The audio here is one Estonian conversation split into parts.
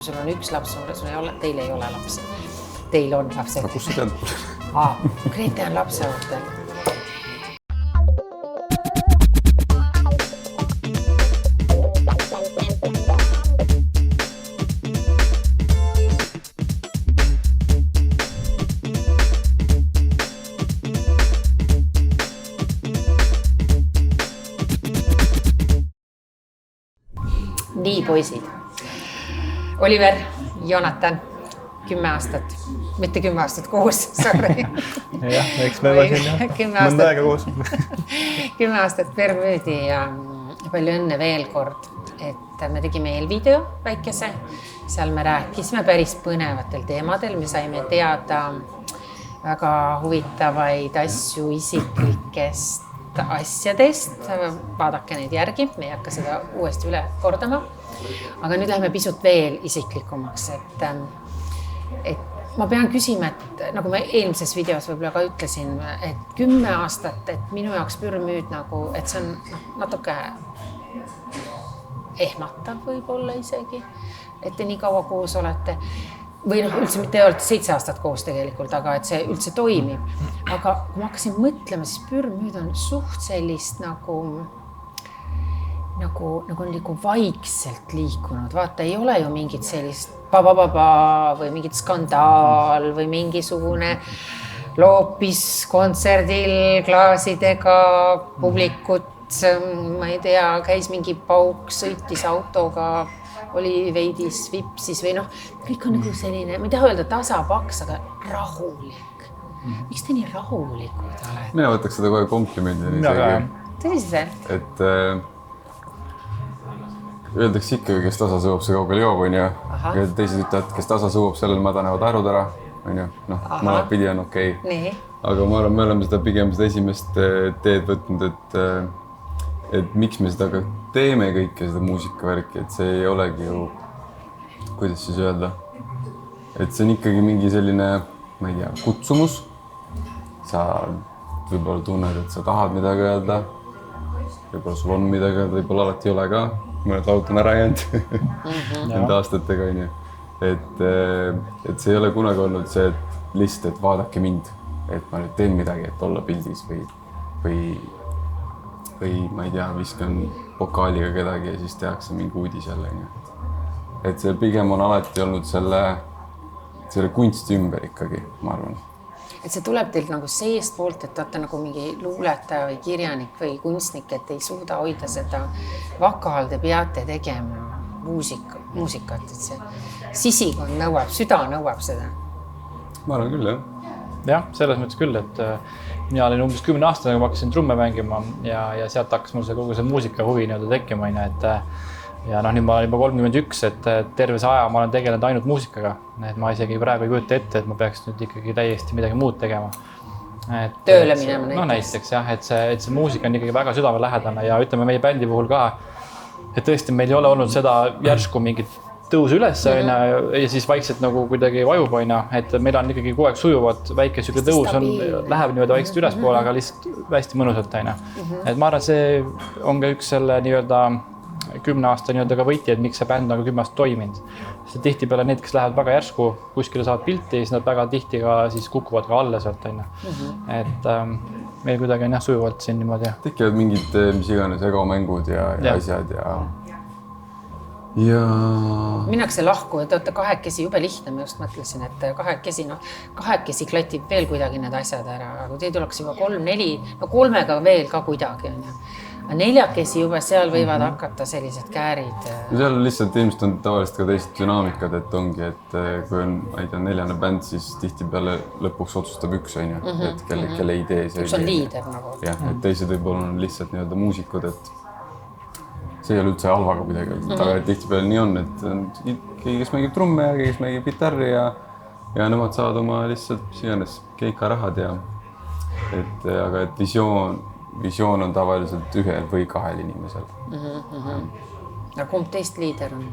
Sul on üks laps, sul ei ole, teil ei ole lapsi. Teil on lapsed. Kus sa tead? Grete on lapseootel. Nii poisid. Oliver, Jonathan, 10 aastat, mitte 10 aastat koos, sorry. Jah, eks me siin mõnda aega koos. 10 aastat permüüdi ja palju õnne veel kord, et me tegime eelvideo väikese. Seal me rääkisime päris põnevatel teemadel, me saime teada väga huvitavaid asju isiklikest asjadest. Vaadake neid järgi, me ei hakka seda uuesti üle kordama. Aga nüüd läheme pisut veel isiklikumaks, et ma pean küsima, et nagu me eelmises videos võib-olla ka ütlesin, et 10 aastat, et minu jaoks pürmüüd nagu, et see on natuke ehmatav võib-olla isegi, et te nii kaua koos olete. Või üldse mitte olete 7 aastat koos tegelikult, aga et see üldse toimib. Aga kui ma hakkasin mõtlema, siis pürmüüd on suht sellist nagu vaikselt liikunud. Vaata, ei ole ju mingit sellist või mingit skandaal või mingisugune loopis kontserdil klaasidega publikut. Ma ei tea, käis mingi pauk, sõitis autoga, oli veidis, vipsis või kõik on nagu selline, ma ei taha öelda tasapaks, aga rahulik. Miks te nii rahulikud olete? Mina võtaks seda kohe komplimendini. Tõsiselt? Et öeldakse ikkagi, kes tasa sõuab, see kaugel joob, on ju. Ja teised ütlevad, kes tasa sõuab, sellel madanevad arvud ära, on ju. Mõned pidi on okei. Aga ma arvan, me oleme seda pigem seda esimest teed võtnud, et miks me seda ka teeme kõike seda muusikavärki, et see ei olegi ju, kuidas siis öelda, et see on ikkagi mingi selline, ma ei tea, kutsumus. Sa võib-olla tunned, et sa tahad midagi öelda, võib-olla sul on midagi öelda, võib-olla alati ei ole ka. Mõned laud on ära jäänud nende aastatega, on ju. Et see ei ole kunagi olnud see, et lihtsalt, et vaadake mind, et ma nüüd teen midagi, et olla pildis või ma ei tea, viskan pokaaliga kedagi ja siis tehakse mingi uudis jälle. Et see pigem on alati olnud selle kunsti ümber ikkagi, ma arvan. Et see tuleb teilt nagu seest poolt, et olete nagu mingi luuletaja või kirjanik või kunstnik, et ei suuda hoida seda vakal, te peate tegema muusikat, et see sisikond nõuab, süda nõuab seda. Ma arvan küll, jah. Jah, selles mõttes küll, et mina olin umbes 10 aastane, kui ma hakkasin trumme mängima ja sealt hakkas mul see kogu see muusika huvi tekkima. Ja nüüd ma olen juba 31, et terve see aja ma olen tegelenud ainult muusikaga. Et ma isegi praegu ei kujuta ette, et ma peaks nüüd ikkagi täiesti midagi muud tegema. Tööle minema näiteks. Näiteks jah, et see muusika on ikkagi väga südamelähedane ja ütleme meie bändi puhul ka, et tõesti meil ei ole olnud seda järsku mingit tõusu üles ja siis vaikselt nagu kuidagi vajub, et meil on ikkagi kogu aeg sujuvad, väike süge tõus on, läheb niimoodi vaikselt ülespoole, aga lihtsalt hästi mõnusalt. Et ma arvan, see on ka üks selle 10 aasta ka võiti, et miks see bänd on 10 aastat toiminud. Sest tihtipeale need, kes lähevad väga järsku, kuskile saavad pilti, siis nad väga tihti ka siis kukuvad ka alla sealt. Et meil kuidagi on sujuvalt siin niimoodi. Tekivad mingid, mis iganes egomängud ja asjad ja Minnakse lahku, et olete kahekesi jube lihtne, ma just mõtlesin, et kahekesi klatib veel kuidagi need asjad ära, aga kui teid oleks juba 3-4, 3-ga veel ka kuidagi. Neljakesi juba seal võivad hakata sellised käärid. Seal lihtsalt ilmselt on tavaliselt ka teised dünaamikad, et ongi, et kui on 4. bänd, siis tihtipeale lõpuks otsustab üks, et kelle idee see üks on liider nagu. Jah, et teised võib-olla on lihtsalt muusikud, et see ei ole üldse halvaga midagi, aga tihtipeale nii on, et keegi, kes mängib trumme ja keegi, kes mängib gitarri ja nemad saavad oma lihtsalt mis iganes keika-rahad aga et visioon on tavaliselt 1 või 2 inimesel. Ja kumb teist liider on?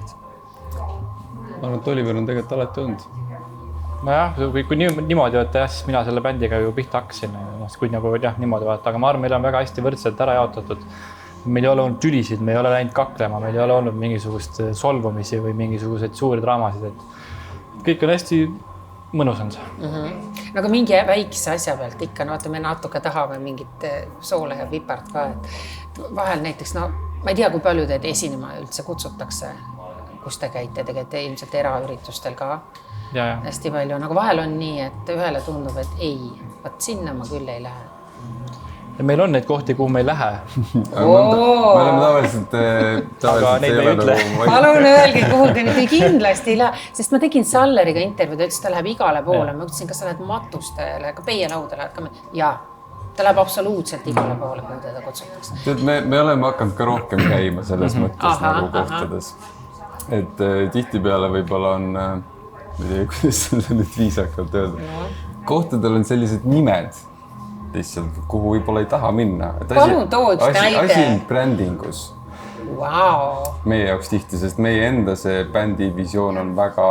Ma arvan, et Oliver on tegelikult alati olnud. Nojah, kui niimoodi võtta, siis mina selle bändiga ju pihta hakkasin, kui niimoodi vaata, aga ma arvan, meil on väga hästi võrdselt ära jaotatud meil ei ole olnud tülisid, me ei ole läinud kaklema, meil ei ole olnud mingisugust solvumisi või mingisuguseid suuri draamasid, et kõik on hästi mõnus on see. No aga mingi väikse asja pealt ikka, no vaata, me natuke tahame mingit soole ja pipart ka, et vahel näiteks, no ma ei tea, kui palju teid esinema üldse kutsutakse, kus te käite, tegete ilmselt eraüritustel ka hästi palju, nagu vahel on nii, et ühele tundub, et ei, vaat sinna ma küll ei lähe. Ja meil on neid kohti, kuhu me ei lähe. Me oleme tavaliselt ei ole nagu... Palun öelge, kuhu te nüüd kindlasti ei lähe, sest ma tegin Salleriga intervjuud, ütles, ta läheb igale poole. Ma ütlesin, kas sa lähed matustele, ka peielauda lähed ka. Ja, ta läheb absoluutselt igale poole, kui teda kutsutakse. Me oleme hakanud ka rohkem käima selles mõttes nagu kohtades. Et tihtipeale võib-olla on, ma ei tea, kuidas seda nüüd viisakalt öelda. Kohtadel on sellised nimed, lihtsalt, kuhu võib-olla ei taha minna. Palun tood näide. Asi on brändingus. Wow. Meie jaoks tihti, sest meie enda see bändi visioon on väga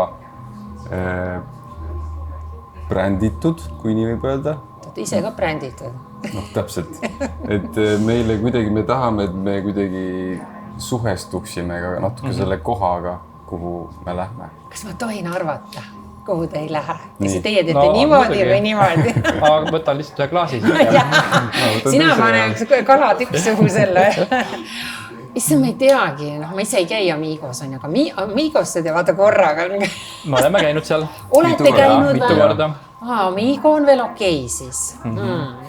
bränditud, kui nii võib öelda. Ise ka bränditud. Noh, täpselt. Et meile kuidagi, me tahame, et me kuidagi suhestuksime ka natuke selle kohaga, kuhu me lähme. Kas ma tohin arvata? Kuhu te ei lähe. Kas teie teete niimoodi või niimoodi? Aga võtan lihtsalt ühe klaasi. Sina pane kalatükk suhu selle. Issa ma ei teagi, ma ise ei käi Amigos, aga Amigos te vaata korraga. Me oleme käinud seal. Olete käinud mitu korda. Amigo on veel okei siis.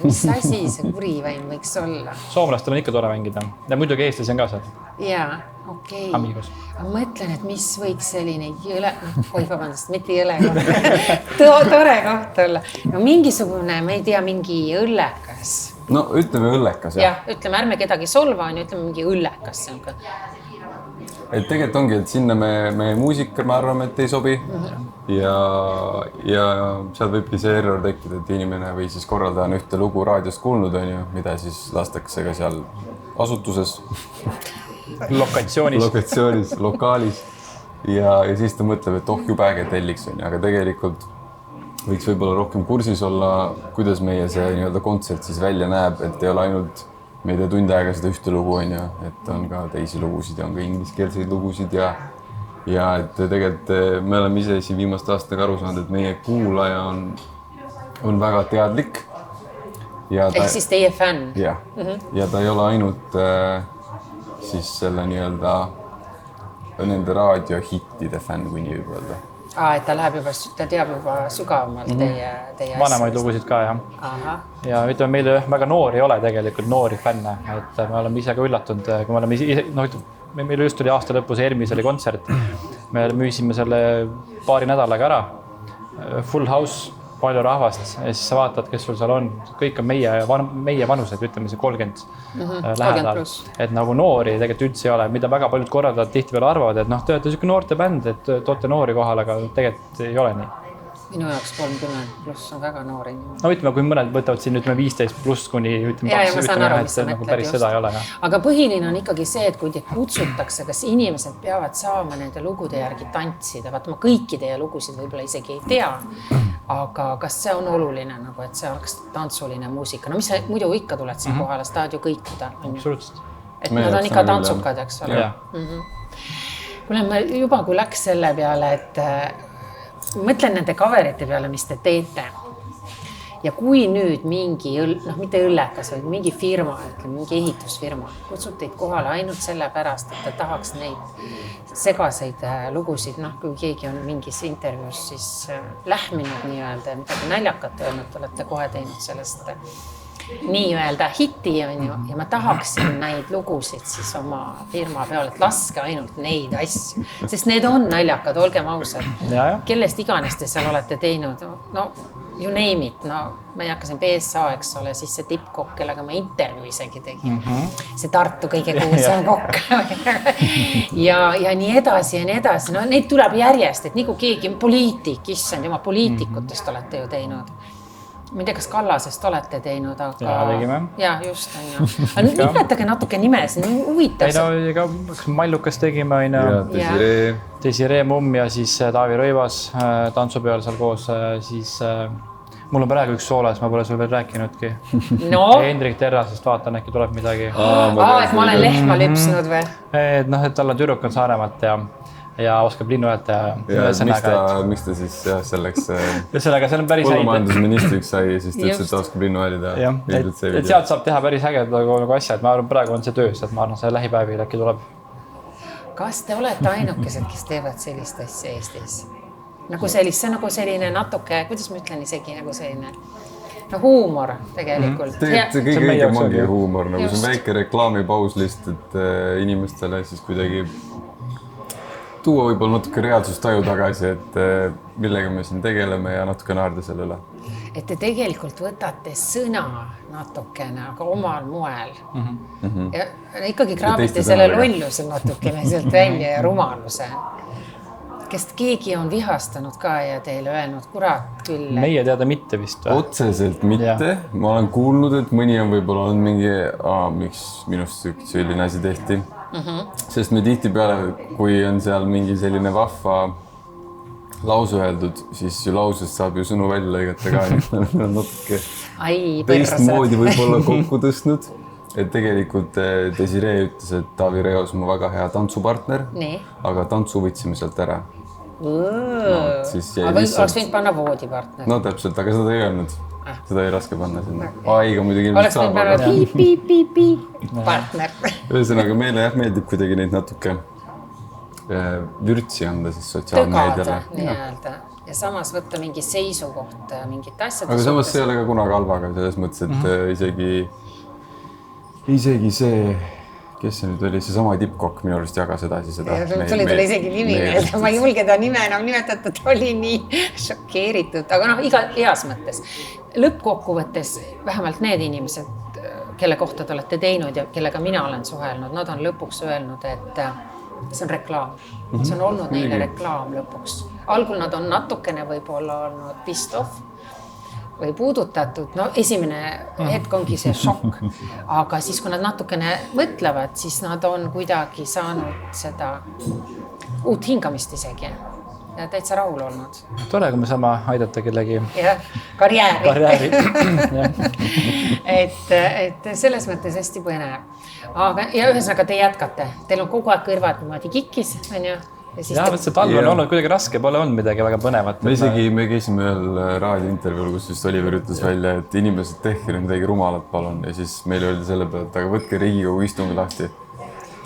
Mis asi see kurivaim võiks olla? Soomlastel on ikka tore mängida. Ja muidugi eestlasi on ka seal. Jaa, okei. Amigos. Ma mõtlen, et mis võiks selline jõle, vabandust, mitte jõle koht. Tore koht olla. No mingisugune, ma ei tea, mingi õllekas. No ütleme õllekas. Jah, ütleme, ärme kedagi solva, ütleme mingi õllekas. Et tegelikult ongi, et sinna me muusika, me arvame, et ei sobi ja seal võibki see error tekkida, et inimene või siis korraldaja on ühte lugu raadiost kuulnud, on ju, mida siis lastakse ka seal asutuses. Lokatsioonis, lokaalis ja siis ta mõtleb, et jube äge telliks, on ju, aga tegelikult võiks võib-olla rohkem kursis olla, kuidas meie see nii-öelda kontsert siis välja näeb, et ei ole ainult me ei tea tund aega seda ühte lugu, on ju, et on ka teisi lugusid ja on ka ingliskeelseid lugusid ja et tegelikult me oleme ise siin viimaste aastaga aru saanud, et meie kuulaja on väga teadlik. Ehk siis teie fänn. Ja ta ei ole ainult siis selle nii-öelda nende raadiohittide fänn, kui nii võib öelda. Et ta läheb juba, ta teab juba sügavamalt teie vanemaid lugusid ka, jah. Ja ütleme, meil väga noori ei ole tegelikult noori fänne, et me oleme ise ka üllatunud, kui me oleme ise, meil just tuli aasta lõpus Ermis oli kontsert, me müüsime selle paari nädalaga ära, full house, palju rahvast ja siis sa vaatad, kes sul seal on, kõik on meie vanused, ütleme see 30 lähedal, et nagu noori tegelikult üldse ei ole, mida väga paljud korraldajad tihti veel arvavad, et te olete selline noorte bänd, et toote noori kohal, aga tegelikult ei ole nii. Minu jaoks 30 pluss on väga noor inimene. No ütleme, kui mõned võtavad siin 15 pluss kuni ütleme, nagu päris seda ei ole. Aga põhiline on ikkagi see, et kui teid kutsutakse, kas inimesed peavad saama nende lugude järgi tantsida, vaata ma kõiki teie lugusid võib-olla isegi ei tea, aga kas see on oluline, nagu, et see oleks tantsuline muusika? No mis sa muidu ikka tuled siin kohale, sa tahad ju kõikuda. Absoluutselt. Et nad on ikka tantsukad, eks ole. Kuule, ma juba kui läks selle peale, et mõtlen nende coverite peale, mis te teete. Ja kui nüüd mingi, mitte õllekas, vaid mingi firma, mingi ehitusfirma, kutsub teid kohale ainult selle pärast, et ta tahaks neid segaseid lugusid, kui keegi on mingis intervjuus siis lähminud nii-öelda ja midagi näljakat öelnud, olete kohe teinud sellest nii-öelda hiti ja ma tahaksin neid lugusid siis oma firma peale, et laske ainult neid asju, sest need on naljakad, olgem ausad. Kellest iganes te seal olete teinud, no you name it, no ma hakkasin PSA, eks ole, siis see tippkokk, kellega ma intervjuu isegi tegin. See Tartu kõige kuulsam kokk. ja nii edasi ja nii edasi, no neid tuleb järjest, et nii kui keegi poliitik, issand, oma poliitikutest olete ju teinud. Ma ei tea, kas Kallasest olete teinud, aga... Ja, tegime. Ja, just, on ju. Aga nimetage natuke nimes, huvitav. Ei no, Mallukas tegime, on ju. Desiree Mumm ja siis Taavi Rõivas tantsupeal seal koos, siis mul on praegu üks soolas, ma pole sulle veel rääkinudki. No? Hendrik Terrasest vaatan, äkki tuleb midagi. Et ma olen lehma lüpsnud või? Et tal on tüdruk on Saaremaalt ja oskab linnu öelda. Miks ta siis selleks sellega see on päris põllumajandusministriks sai, siis ta ütles, et ta oskab linnu häälida. Et sealt saab teha päris äged nagu asja, et ma arvan, praegu on see töös, et ma arvan, see lähipäevil äkki tuleb. Kas te olete ainukesed, kes teevad sellist asja Eestis? Nagu sellist, see on nagu selline natuke, kuidas ma ütlen isegi nagu selline huumor tegelikult. Tegelikult ongi huumor, nagu see on väike reklaamipaus lihtsalt, et inimestele siis kuidagi tuua võib-olla natuke reaalsustaju tagasi, et millega me siin tegeleme ja natuke naerda selle üle. Et te tegelikult võtate sõna natukene, aga omal moel. Ja ikkagi kraabite selle lolluse natukene sealt välja ja rumaluse. Kes keegi on vihastanud ka ja teile öelnud, kurat küll. Meie teada mitte vist või? Otseselt mitte. Ma olen kuulnud, et mõni on võib-olla olnud mingi, miks minust selline asi tehti. Sest me tihti peale, kui on seal mingi selline vahva lause öeldud, siis ju lausest saab ju sõnu välja lõigata ka, nii et me oleme natuke teistmoodi võib-olla kokku tõstnud. Et tegelikult Desiree ütles, et Taavi Reos on väga hea tantsupartner, aga tantsu võtsime sealt ära. Aga oleks võinud panna voodipartner. No täpselt, aga seda ei öelnud. Seda ei raske panna sinna. Aiga muidugi oleks võinud panna piip partner. Ühesõnaga meile meeldib kuidagi neid natuke vürtsi anda siis sotsiaalmeediale. Tõgada ja samas võtta mingi seisukoht mingit asjad. Aga samas see ei ole ka kunagi halvaga selles mõttes, et isegi see, kes see nüüd oli, see sama tippkokk minu arust jagas edasi seda. Sul ei tule isegi nimi meelde, ma ei julge ta nime enam nimetatud, ta oli nii šokeeritud, aga iga heas mõttes. Lõppkokkuvõttes vähemalt need inimesed, kelle kohta te olete teinud ja kellega mina olen suhelnud, nad on lõpuks öelnud, et see on reklaam. See on olnud neile reklaam lõpuks. Algul nad on natukene võib-olla olnud pissed off või puudutatud, no esimene hetk ongi see šokk, aga siis kui nad natukene mõtlevad, siis nad on kuidagi saanud seda uut hingamist isegi ja täitsa rahul olnud. Tore, kui me saame aidata kellegi karjääri. et selles mõttes hästi põnev. Ja ühesõnaga te jätkate, teil on kogu aeg kõrvad niimoodi kikkis, on ju? Ja see talv on olnud kuidagi raske, pole olnud midagi väga põnevat. Me käisime ühel raadiointervjuul, kus just Oliver ütles välja, et inimesed tehke midagi rumalat palun ja siis meil öeldi selle peale, et aga võtke Riigikogu istungi lahti.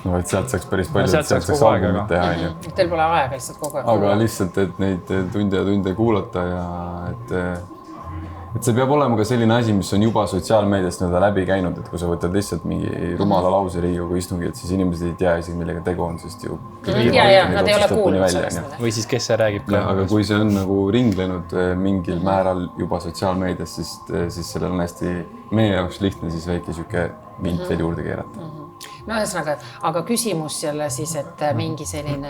No, et sealt saaks päris palju, et sealt saaks albumit teha. Teil pole aega lihtsalt kogu aeg. Aga lihtsalt, et neid tunde kuulata ja et see peab olema ka selline asi, mis on juba sotsiaalmeediast läbi käinud, et kui sa võtad lihtsalt mingi rumala lause Riigikogu istungi, et siis inimesed ei tea isegi, millega tegu on, sest ju nad ei ole kuulnud sellest. Või siis kes see räägib ka. Aga kui see on nagu ringlenud mingil määral juba sotsiaalmeedias, siis sellel on hästi meie jaoks lihtne siis väike süke vint veel juurde keerata. No ühesõnaga, aga küsimus jälle siis, et mingi selline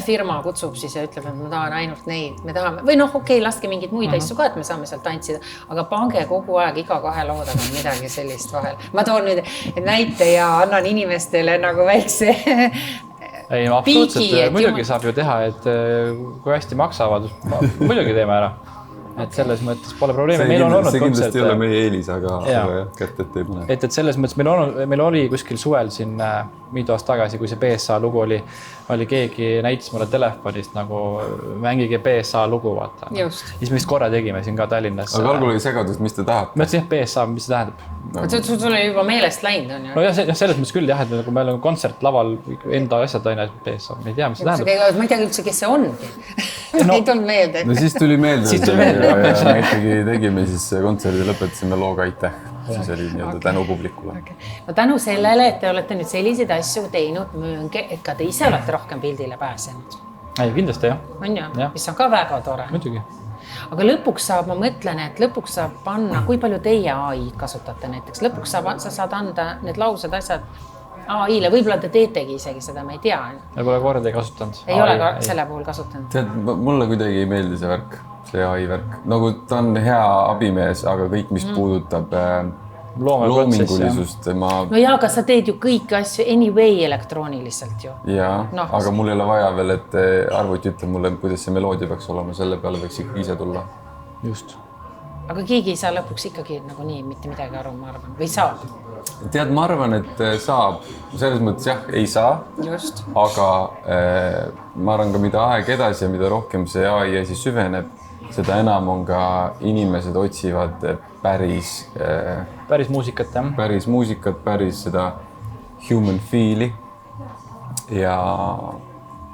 firma kutsub siis ja ütleb, et ma tahan ainult neid, me tahame, või laske mingid muid asju ka, et me saame seal tantsida, aga pange kogu aeg iga 2 loodaga midagi sellist vahel. Ma toon nüüd näite ja annan inimestele nagu väikse ei, absoluutselt, muidugi saab ju teha, et kui hästi maksavad, muidugi teeme ära. Et selles mõttes pole probleemi. See kindlasti ei ole meie eelis, aga kätte ei pane. Et selles mõttes meil oli kuskil suvel siin mitu aasta tagasi, kui see BSA lugu oli keegi näitas mulle telefonist nagu mängige BSA lugu, vaata. Siis me vist korra tegime siin ka Tallinnas. Aga algul oli segadus, mis te tahate? Ma ütlesin, BSA, mis see tähendab? Sul oli juba meelest läinud, on ju? No jah, selles mõttes küll jah, et kui meil on kontsert laval enda asjad aina BSA, me ei tea, mis see tähendab. Ma ei tea üldse, kes see ongi. Ei tulnud meelde. No siis tuli meelde ja me ikkagi tegime siis kontserdi, lõpetasime looga aitäh. Siis oli tänu publikule. No tänu sellele, et te olete nüüd selliseid asju teinud, möönge, et ka te ise olete rohkem pildile pääsenud. Ei, kindlasti jah. On ju, mis on ka väga tore. Muidugi. Aga lõpuks ma mõtlen, et lõpuks saab panna, kui palju teie AI kasutate näiteks. Lõpuks sa saad anda need laused asjad AI-le, võib-olla te teetegi isegi seda, ma ei tea. Me pole korda ei kasutanud. Ei ole ka selle puhul kasutanud. Tead, mulle kuidagi ei meeldi see värk, see AI värk. Nagu ta on hea abimees, aga kõik, mis puudutab loomingulisust. No jaa, aga sa teed ju kõiki asju anyway elektrooniliselt ju. Jaa, aga mul ei ole vaja veel, et arvuti ütleb mulle, kuidas see meloodia peaks olema, selle peale võiks ikka ise tulla. Just. aga keegi ei saa lõpuks ikkagi nagu nii mitte midagi aru, ma arvan, või saab? Tead, ma arvan, et saab, selles mõttes jah, ei saa, aga ma arvan ka mida aeg edasi ja mida rohkem see AI asi süveneb, seda enam on ka inimesed otsivad päris muusikat, jah. Päris muusikat, päris seda human feel'i ja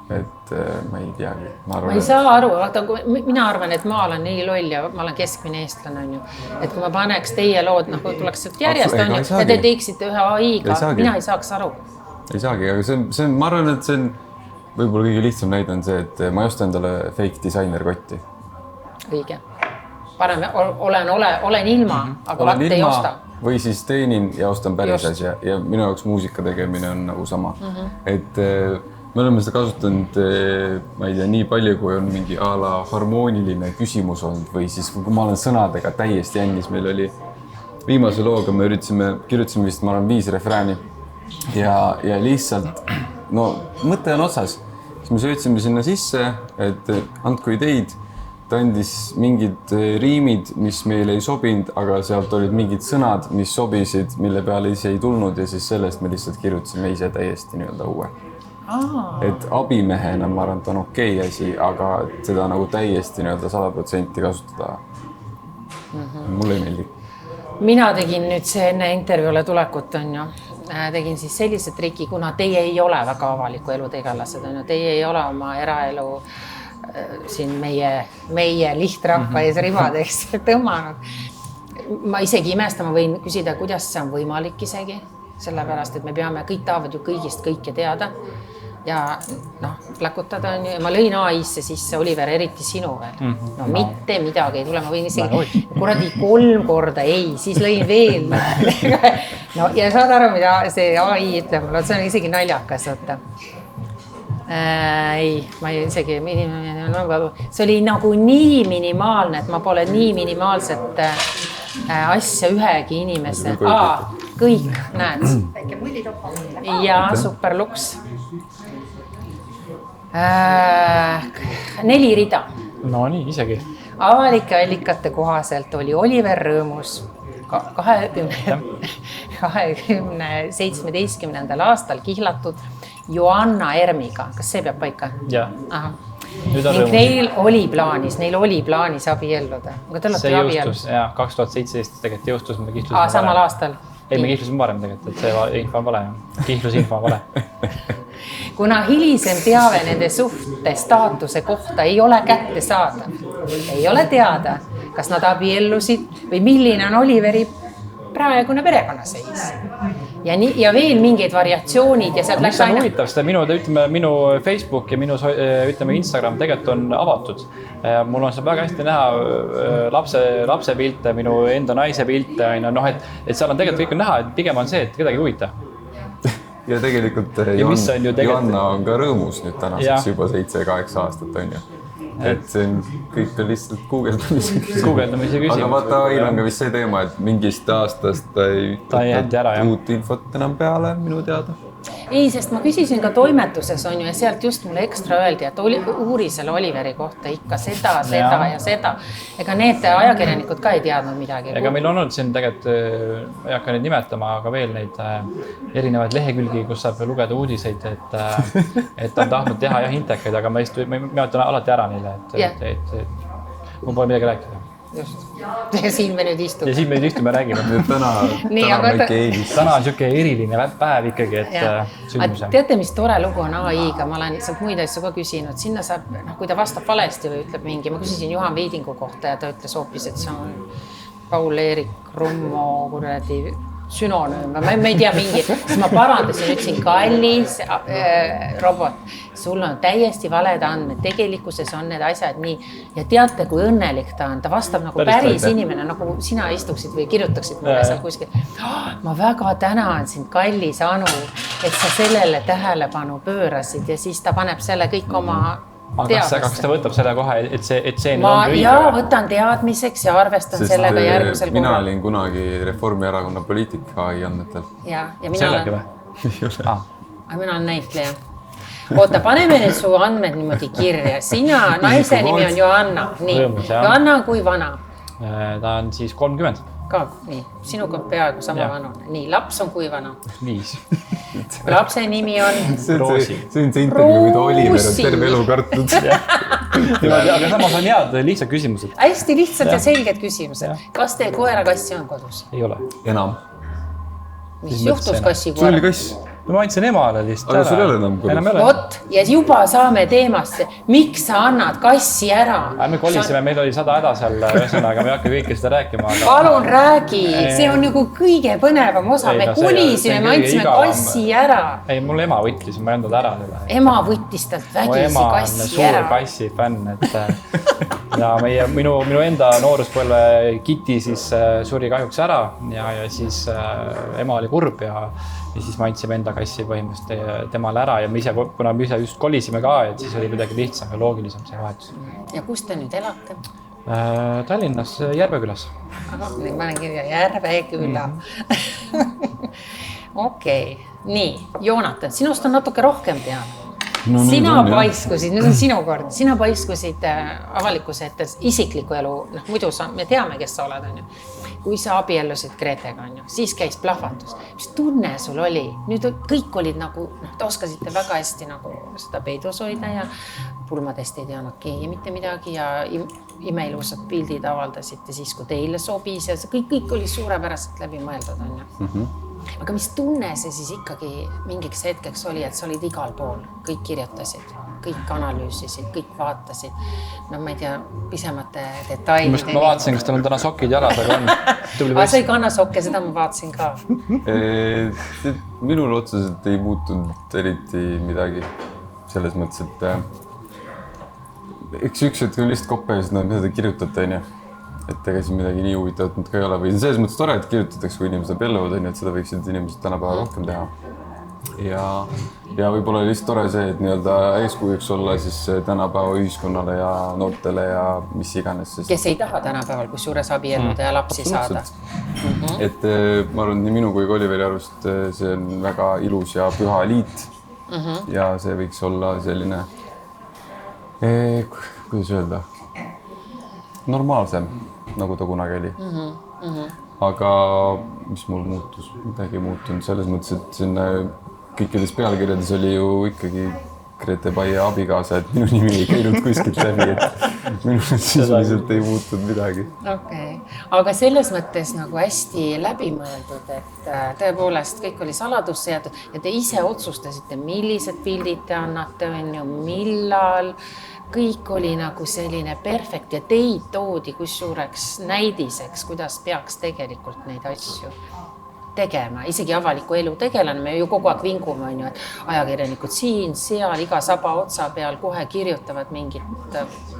et ma ei teagi. Ma ei saa aru, vaata, mina arvan, et ma olen nii loll ja ma olen keskmine eestlane, on ju. Et kui ma paneks teie lood, noh, tuleks järjest, on ju, ja te teeksite ühe AI-ga, mina ei saaks aru. Ei saagi, aga see on, ma arvan, et see on võib-olla kõige lihtsam näide on see, et ma ei osta endale fake designer kotti. Õige. Parem olen ilma, aga vaat ei osta. Või siis teenin ja ostan päris asja ja minu jaoks muusika tegemine on nagu sama. Et me oleme seda kasutanud, ma ei tea, nii palju, kui on mingi a la harmooniline küsimus olnud või siis kui ma olen sõnadega täiesti jännis, meil oli viimase looga, me kirjutasime vist, ma olen 5 refrääni ja lihtsalt, no mõte on otsas. Siis me söötsime sinna sisse, et andku ideid, ta andis mingid riimid, mis meile ei sobinud, aga sealt olid mingid sõnad, mis sobisid, mille peale ise ei tulnud ja siis sellest me lihtsalt kirjutasime ise täiesti nii-öelda uue. Et abimehena ma arvan, et on okei asi, aga seda nagu täiesti nii-öelda 100% kasutada mulle ei meeldi. Mina tegin nüüd see enne intervjuule tulekut, on ju. Tegin siis sellise triki, kuna teie ei ole väga avaliku elu tegelased, on ju. Teie ei ole oma eraelu siin meie lihtrahva ees ribadeks tõmmanud. Ma isegi imestama võin küsida, kuidas see on võimalik isegi, sellepärast, et me peame, kõik tahavad ju kõigist kõike teada. Ja noh, pläkutada on ju, ja ma lõin AI-sse sisse, Oliver, eriti sinu veel. No mitte midagi ei tule, ma võin isegi kuradi 3 korda ei, siis lõin veel. No ja saad aru, mida see AI ütleb mulle, see on isegi naljakas, võtta. Ei, ma isegi, see oli nagu nii minimaalne, et ma pole nii minimaalset asja ühegi inimese. Kõik, näed. Väike mullitopa. Ja, super luks. 4 rida. No nii, isegi. Avalike allikate kohaselt oli Oliver Rõõmus 2017. aastal kihlatud Joanna Ermiga. Kas see peab paika? Jah. Ning neil oli plaanis abielluda. See jõustus, jah, 2017 tegelikult jõustus, me kihlusime varem. Samal aastal? Ei, me kihlusime varem tegelikult, et see info on vale. Kihlusinfo on vale. Kuna hilisem teave nende suhte staatuse kohta ei ole kätte saada, ei ole teada, kas nad abiellusid või milline on Oliveri praegune perekonnaseis. Ja veel mingeid variatsioonid ja sealt läks aina. Huvitav, seda minu Facebook ja minu Instagram tegelikult on avatud. Mul on seal väga hästi näha lapse pilte, minu enda naise pilte, et seal on tegelikult kõik on näha, et pigem on see, et kedagi huvita. Ja tegelikult Joanna on ka Rõõmus nüüd tänaseks juba 7-8 aastat on ju. Et see on kõik on lihtsalt guugeldamise küsimus. Aga vaata, Ail on ka vist see teema, et mingist aastast ta ei uut infot enam peale minu teada. Ei, sest ma küsisin ka toimetuses on ju ja sealt just mulle ekstra öeldi, et uuri selle Oliveri kohta ikka seda ja seda. Ega need ajakirjanikud ka ei teadnud midagi. Ega meil on olnud siin tegelikult, ei hakka neid nimetama, aga veel neid erinevaid lehekülgi, kus saab lugeda uudiseid, et on tahtnud teha hintekaid, aga ma ütlen alati ära neile, et mul pole midagi rääkida. Just. Ja siin me nüüd istume. Ja siin me nüüd istume ja räägime. Täna on siuke eriline päev ikkagi, et sündmuse. Teate, mis tore lugu on AI-ga? Ma olen sealt muid asju ka küsinud. Sinna saab, kui ta vastab valesti või ütleb mingi, ma küsisin Juhan Veidingu kohta ja ta ütles hoopis, et see on Paul-Eerik Rummo kuradi sünonüüm. Ma ei tea mingi, siis ma parandasin, ütlesin kallis robot, sul on täiesti valed andmed, tegelikkuses on need asjad nii ja teate, kui õnnelik ta on, ta vastab nagu päris inimene, nagu sina istuksid või kirjutaksid mulle seal kuskil. Ma väga tänan sind, kallis Anu, et sa sellele tähelepanu pöörasid ja siis ta paneb selle kõik oma Aga kas ta võtab selle kohe, et see nüüd on õige? Jaa, võtan teadmiseks ja arvestan sellega järgmisel mina olin kunagi Reformierakonna poliitik AI andmetel. Sellega või? Ei ole. Aga mina olen näitleja. Oota, paneme nüüd su andmed niimoodi kirja. Sina, naise nimi on Joanna. Nii, Joanna kui vana. Ta on siis 30. Ka, nii, sinuga peaaegu sama vanune. Nii, laps on kui vana? 5. Lapse nimi on? Roosi. See on see intervjuu, mida Oliver on terve elu kartnud. Aga samas on head lihtsad küsimused. Hästi lihtsad ja selged küsimused. Kas teil koera-kassi on kodus? Ei ole. Enam. Mis juhtus kassi Sul oli koera? kass? No ma andsin emale lihtsalt Aga sul ei ole enam kodus? Vot, ja juba saame teemasse. Miks sa annad kassi ära? Me kolisime, meil oli 100 häda seal, ühesõnaga me ei hakka kõike seda rääkima. Aga... Palun räägi, see on nagu kõige põnevam osa. Me kolisime, me andsime kassi ära. Ei, mul ema võttis, ma ei andnud ära seda. Ema võttis talt vägisi kassi ära. Suur kassi fänn, et ja minu enda nooruspõlve Kitty siis suri kahjuks ära ja siis ema oli kurb ja siis me andsime enda kassi põhimõtteliselt temale ära ja kuna me ise just kolisime ka, et siis oli kuidagi lihtsam ja loogilisem see vahetus. Ja kus te nüüd elate? Tallinnas Järvekülas. Aga ma olen kirja Järveküla. Okei, nii, Joonatan, sinust on natuke rohkem teada. Sina paiskusid, nüüd on sinu kord, sina paiskusid avalikkuse ette isikliku elu, muidu me teame, kes sa oled, on ju. Kui sa abiellusid Gretega, on ju, siis käis plahvatus. Mis tunne sul oli? Nüüd kõik olid nagu, te oskasite väga hästi nagu seda peidus hoida ja pulmadest ei teadnud keegi mitte midagi ja imeilusad pildid avaldasite siis, kui teile sobis ja kõik oli suurepäraselt läbi mõeldud, on ju. Aga mis tunne see siis ikkagi mingiks hetkeks oli, et sa olid igal pool, kõik kirjutasid, kõik analüüsisid, kõik vaatasid, no ma ei tea, pisemate detailide. Ma vaatasin, kas tal on täna sokid jalas, aga on. Aga sa ei kanna sokke, seda ma vaatasin ka. Minul otseselt ei muutunud eriti midagi selles mõttes, et eks üks hetk on lihtsalt koppa ja siis mida te kirjutate, on ju. Et ega siin midagi nii huvitavat ka ei ole või selles mõttes tore, et kirjutatakse, kui inimesed abielluvad, et seda võiksid inimesed tänapäeva rohkem teha. Ja võib-olla lihtsalt tore see, et nii-öelda eeskujuks olla siis tänapäeva ühiskonnale ja noortele ja mis iganes. Kes ei taha tänapäeval kusjuures abielluda ja lapsi saada. Et ma arvan, nii minu kui Oliveri arust see on väga ilus ja püha liit ja see võiks olla selline, kuidas öelda, normaalsem, nagu ta kunagi oli. Aga mis mul muutus? Midagi muutunud selles mõttes, et siin kõikides pealkirjades oli ju ikkagi Grete Paia abikaasa, et minu nimi ei käinud kuskilt läbi, et minu sisuliselt ei muutunud midagi. Okei, aga selles mõttes nagu hästi läbimõeldud, et tõepoolest kõik oli saladusse jäetud ja te ise otsustasite, millised pildid te annate, millal. Kõik oli nagu selline perfekt ja teid toodi kusjuures näidiseks, kuidas peaks tegelikult neid asju tegema. Isegi avaliku elu tegelane, me ju kogu aeg vingume, on ju, et ajakirjanikud siin, seal, iga saba otsa peal kohe kirjutavad mingit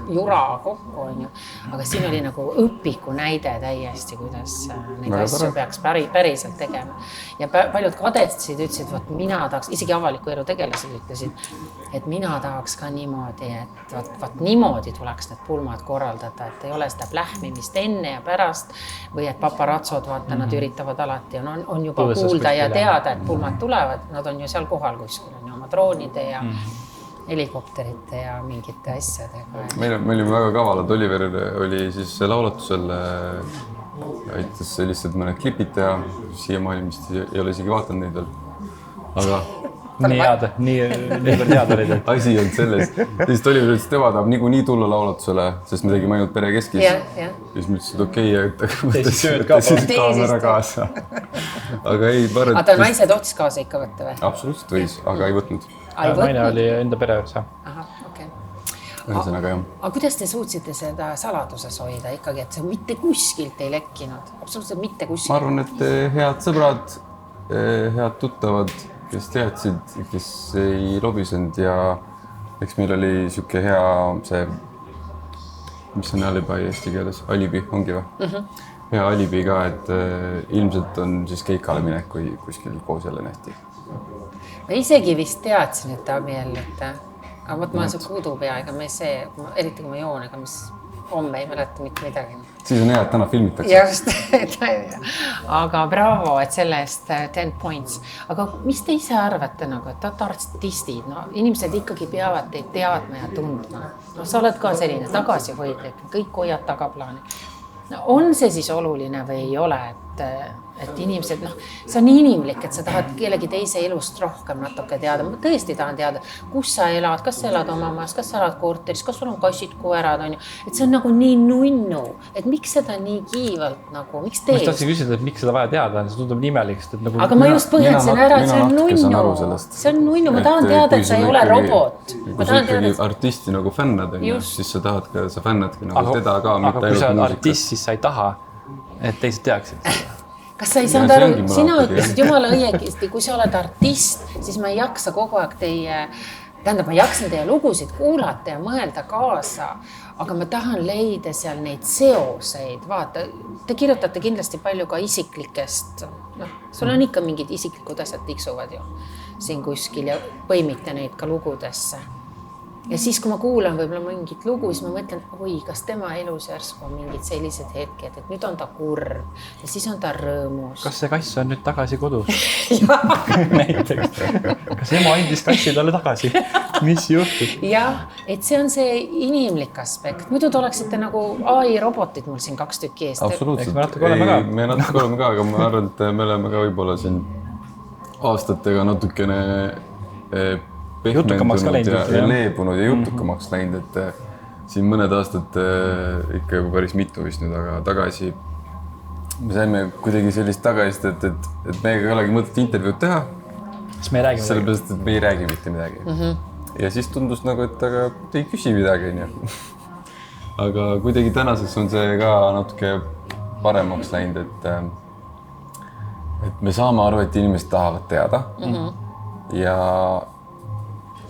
jura kokku, on ju. Aga siin oli nagu õpiku näide täiesti, kuidas neid asju peaks päriselt tegema. Ja paljud kadestasid, ütlesid, et mina tahaks, isegi avaliku elu tegelased ütlesid, et mina tahaks ka niimoodi, et niimoodi tuleks need pulmad korraldada, et ei ole seda plähmimist enne ja pärast või et paparatsod, vaata, nad üritavad alati, on juba kuulda ja teada, et pulmad tulevad, nad on ju seal kohal kuskil, on ju oma droonide ja helikopterite ja mingite asjadega. Me olime väga kavalad, Oliver oli siis laulatusel, aitas lihtsalt mõned klipid teha, siiamaani vist ei ole isegi vaatanud neid veel, aga nii head, nii head olid. Asi on selles. Siis Oliver ütles, et tema tahab nii tulla laulatusele, sest me tegime ainult pere keskis. Ja siis me ütlesid, okei, võtta siis kaamera kaasa. Aga ei, ma arvan, et... Aga naised otsis kaasa ikka võtta või? Absoluutselt võis, aga ei võtnud. Naine oli enda pere üldse. Aha, okei. Ühesõnaga, jah. Aga kuidas te suutsite seda saladuses hoida ikkagi, et see mitte kuskilt ei lekkinud? Absoluutselt mitte kuskilt. Ma arvan, et head sõbrad, head tuttavad, kes teadsid, kes ei lobisenud ja eks meil oli siuke hea see, mis on alibi eesti keeles, alibi ongi või? Hea alibi ka, et ilmselt on siis keikale minek, kui kuskil koos jälle nähti. Ma isegi vist teadsin, et te abiellute, aga ma olen see kudupea, ega me see, eriti kui ma joon, ega mis homme ei mäleta mitte midagi. Siis on hea, et täna filmitakse. Just, aga bravo, et selle eest 10 points. Aga mis te ise arvate, nagu, et artistid, no, inimesed ikkagi peavad teid teadma ja tundma. No, sa oled ka selline tagasihoidlik, kõik hoiad tagaplaani. no on see siis oluline või ei ole, et inimesed, see on nii inimlik, et sa tahad kellegi teise elust rohkem natuke teada. Ma tõesti tahan teada, kus sa elad, kas sa elad oma maas, kas sa elad korteris, kas sul on kassid, koerad, on ju. Et see on nagu nii nunnu, et miks seda nii kiivalt nagu, miks teed? Ma tahtsin küsida, et miks seda vaja teada on, see tundub nimelik. Nagu... Aga ma just põhjendasin ära, et see on nunnu. See on nunnu, ma tahan teada, et sa ei ole robot. Kui sa ikkagi artisti nagu fännad, siis sa tahad ka, sa fännadki nagu teda ka. Aga kui sa oled artist, siis sa ei taha, et teised teaksid seda. Kas sa ei saanud aru, sina ütlesid jumala õieti, kui sa oled artist, siis ma ei jaksa kogu aeg ma jaksan teie lugusid kuulata ja mõelda kaasa, aga ma tahan leida seal neid seoseid. Vaata, te kirjutate kindlasti palju ka isiklikest, sul on ikka mingid isiklikud asjad tiksuvad ju siin kuskil ja põimite neid ka lugudesse. Ja siis, kui ma kuulan võib-olla mingit lugu, siis ma mõtlen, kas tema elus järsku on mingid sellised hetked, et nüüd on ta kurb ja siis on ta rõõmus. Kas see kass on nüüd tagasi kodus? Näiteks. Kas ema andis kassi talle tagasi? Mis juhtus? Jah, et see on see inimlik aspekt. Muidu te oleksite nagu AI robotid mul siin 2 tükki eest. Absoluutselt. Me natuke oleme ka. Me natuke oleme ka, aga ma arvan, et me oleme ka võib-olla siin aastatega natukene pehmendunud ja leebunud ja jutukamaks läinud, et siin mõned aastad ikka juba päris mitu vist nüüd, aga tagasi me saime kuidagi sellist tagasist, et meiega ei olegi mõtet intervjuud teha. Sellepärast, et me ei räägi mitte midagi. Ja siis tundus nagu, et aga te ei küsi midagi. Aga kuidagi tänaseks on see ka natuke paremaks läinud, et me saame aru, et inimesed tahavad teada.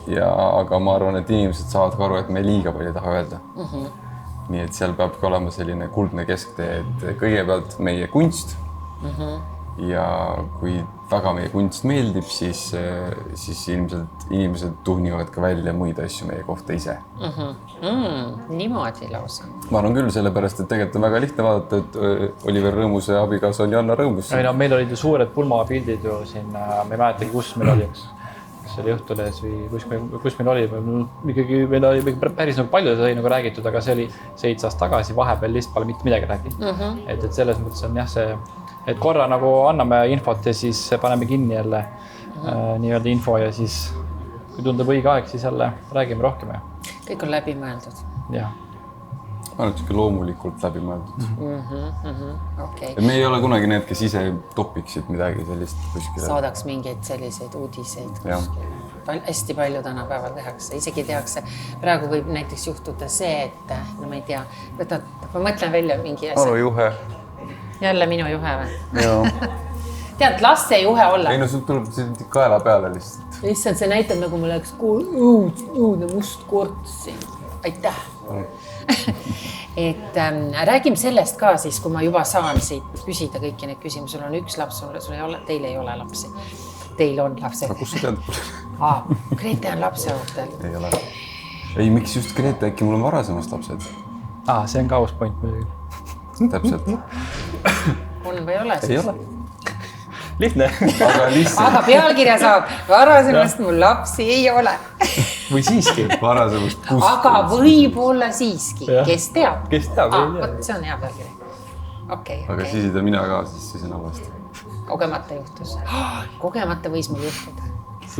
Aga ma arvan, et inimesed saavad ka aru, et me liiga palju ei taha öelda. Nii et seal peab ka olema selline kuldne kesktee, et kõigepealt meie kunst ja kui väga meie kunst meeldib, siis inimesed tuhnivad ka välja muid asju meie kohta ise. Niimoodi lausa. Ma arvan küll, sellepärast, et tegelikult on väga lihtne vaadata, et Oliver Rõõmus ja abikaasa on Janna Rõõmus. Meil olid ju suured pulmapildid ju siin, me ei mäletagi, kus meil oli, kas oli Õhtulehes või kus meil oli. Meil oli päris nagu palju sai nagu räägitud, aga see oli 7 aastat tagasi, vahepeal lihtsalt pole mitte midagi räägitud. Et selles mõttes on jah see, et korra nagu anname infot ja siis paneme kinni jälle nii-öelda info ja siis kui tundub õige aeg, siis jälle räägime rohkem. Kõik on läbi mõeldud. Jah. Ma olen ikkagi loomulikult läbi mõeldud. Okay. Me ei ole kunagi need, kes ise topiksid midagi sellist kuskile. Saadaks mingeid selliseid uudiseid kuskil. Hästi palju tänapäeval tehakse, isegi tehakse. Praegu võib näiteks juhtuda see, et ma ei tea, ma mõtlen välja mingi asja. Aru juhe. Jälle minu juhe või? Joo. Tead, laste juhe olla. Ei no sul tuleb kaela peale lihtsalt. Lihtsalt see näitab, nagu mul oleks õudne must korts siin. Aitäh. Et räägime sellest ka siis, kui ma juba saan siit küsida kõiki neid küsimusi. Sul on üks laps, teil ei ole lapsi. Teil on lapsed. Aga kus sa tead? Grete on lapseootel. Ei ole. Ei, miks just Grete, äkki mul on varasemast lapsed? See on ka uus point muidugi. Täpselt. On või ei ole? Ei ole. Lihtne. Aga pealkirja saab, varasemast mul lapsi ei ole. Või siiski. Varasemast kust. Aga võib-olla siiski. Kes teab? Kes teab? See on hea pealkiri. Okay. Aga siis ei tea mina ka, siis on halvasti. Kogemata juhtus. Kogemata võis mul juhtuda.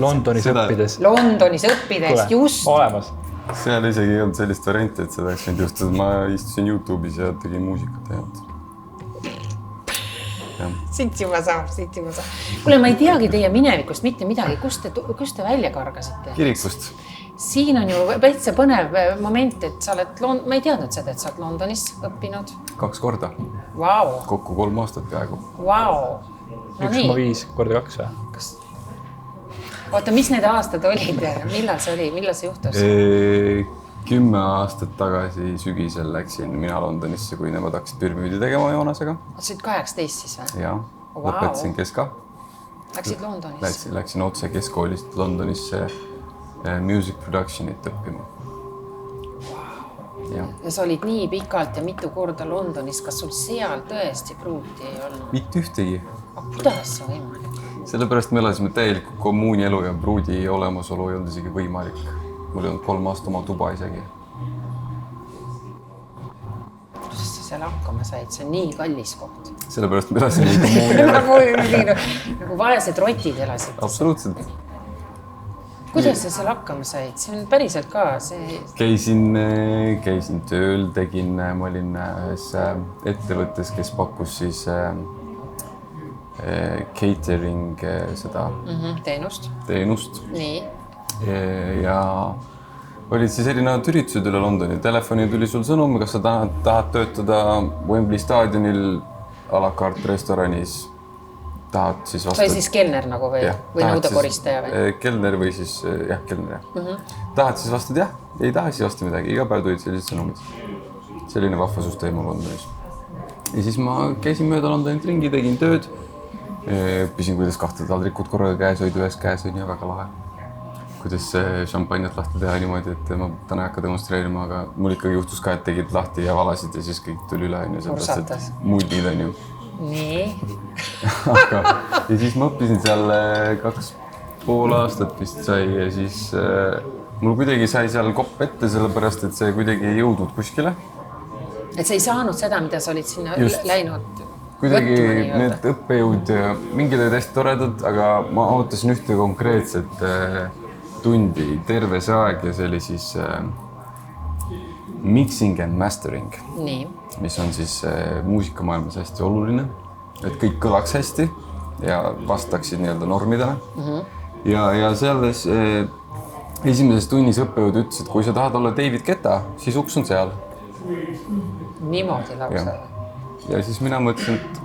Londonis õppides, just. Olemas. Seal isegi ei olnud sellist varianti, et seda oleks juhtuda. Ma istusin YouTube'is ja tegin muusikat ja Siit juba saab. Kuule, ma ei teagi teie minevikust mitte midagi. Kust te välja kargasite? Kirikust. Siin on ju väitse põnev moment, et sa oled ma ei teadnud seda, et sa oled Londonis õppinud. 2 korda. Wow. Kokku 3 aastat peaaegu. Wow. 1,5 korda 2 või? Oota, mis need aastad olid? Millal see oli? Millal see juhtus? 10 aastat tagasi sügisel läksin mina Londonisse, kui nemad hakkasid pürmiidi tegema Joonasega. Sa olid 18 siis või? Jaa, lõpetasin keska. Läksid Londonisse? Läksin otse keskkoolist Londonisse music productionit õppima. Ja sa olid nii pikalt ja mitu korda Londonis. Kas sul seal tõesti pruuti ei olnud? Mitte ühtegi. Kuidas see võimalik? Sellepärast me elasime täieliku kommuuni elu ja pruudi olemasolu ei olnud isegi võimalik. Mul ei olnud 3 aastat oma tuba isegi. Kuidas sa seal hakkama said, see on nii kallis koht. Sellepärast me elasin nii kommuuni. nagu vaesed rotid elasid. Absoluutselt. Kuidas sa seal hakkama said? See on päriselt ka see... Käisin tööl, ma olin ühes ettevõttes, kes pakkus siis catering seda teenust. Nii. Ja olid siis erinevad üritused üle Londoni. Telefoni tuli sul sõnum, kas sa tahad töötada Wembley staadionil a la carte restoranis. Tahad siis vastata. See oli siis kelner nagu või nõudekoristaja või? Kelner või siis, kelner. Tahad siis vastad jah, ei taha siis vasta midagi. Iga päev tulid sellised sõnumid. Selline vahva süsteem on Londonis. Ja siis ma käisin mööda Londonit ringi, tegin tööd. Õppisin, kuidas 2 taldrikut korraga käes hoida, ühes käes on ju väga lahe. Kuidas šampanjat lahti teha niimoodi, et ma täna ei hakka demonstreerima, aga mul ikkagi juhtus ka, et tegid lahti ja valasid ja siis kõik tuli üle. Ursatas. Muldid on ju. Nii. Ja siis ma õppisin seal 2,5 aastat vist sai ja siis mul kuidagi sai seal kopp ette, sellepärast et see kuidagi ei jõudnud kuskile. Et sa ei saanud seda, mida sa olid sinna läinud kuidagi need õppejõud, mingid olid hästi toredad, aga ma ootasin ühte konkreetset tundi terve see aeg ja see oli siis mixing and mastering. Nii. Mis on siis muusikamaailmas hästi oluline, et kõik kõlaks hästi ja vastaksid nii-öelda normidele. Ja selles esimeses tunnis õppejõud ütles, et kui sa tahad olla David Guetta, siis uks on seal. Niimoodi lausa. Ja siis mina mõtlesin, et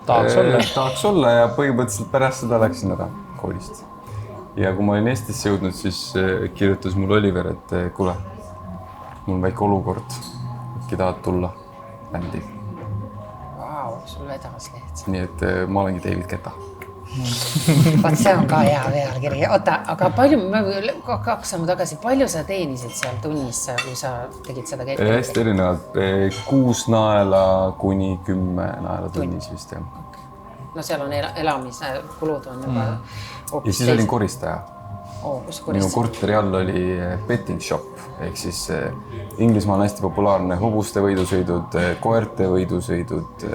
tahaks olla ja põhimõtteliselt pärast seda läksin ära koolist. Ja kui ma olin Eestisse jõudnud, siis kirjutas mul Oliver, et kuule, mul on väike olukord, äkki tahad tulla bändi. Vau, sul vedas lihtsalt. Nii et ma olengi David Guetta. Vaat see on ka hea pealkiri. Oota, aga palju, 2 sammu tagasi, palju sa teenisid seal tunnis, kui sa tegid seda käitu? Hästi erinevalt, 6 naela kuni 10 naela tunnis vist, jah. No seal on elamise kulud on juba ja siis olin koristaja. Minu korteri all oli betting shop, ehk siis Inglismaal on hästi populaarne hobuste võidusõidud, koerte võidusõidud,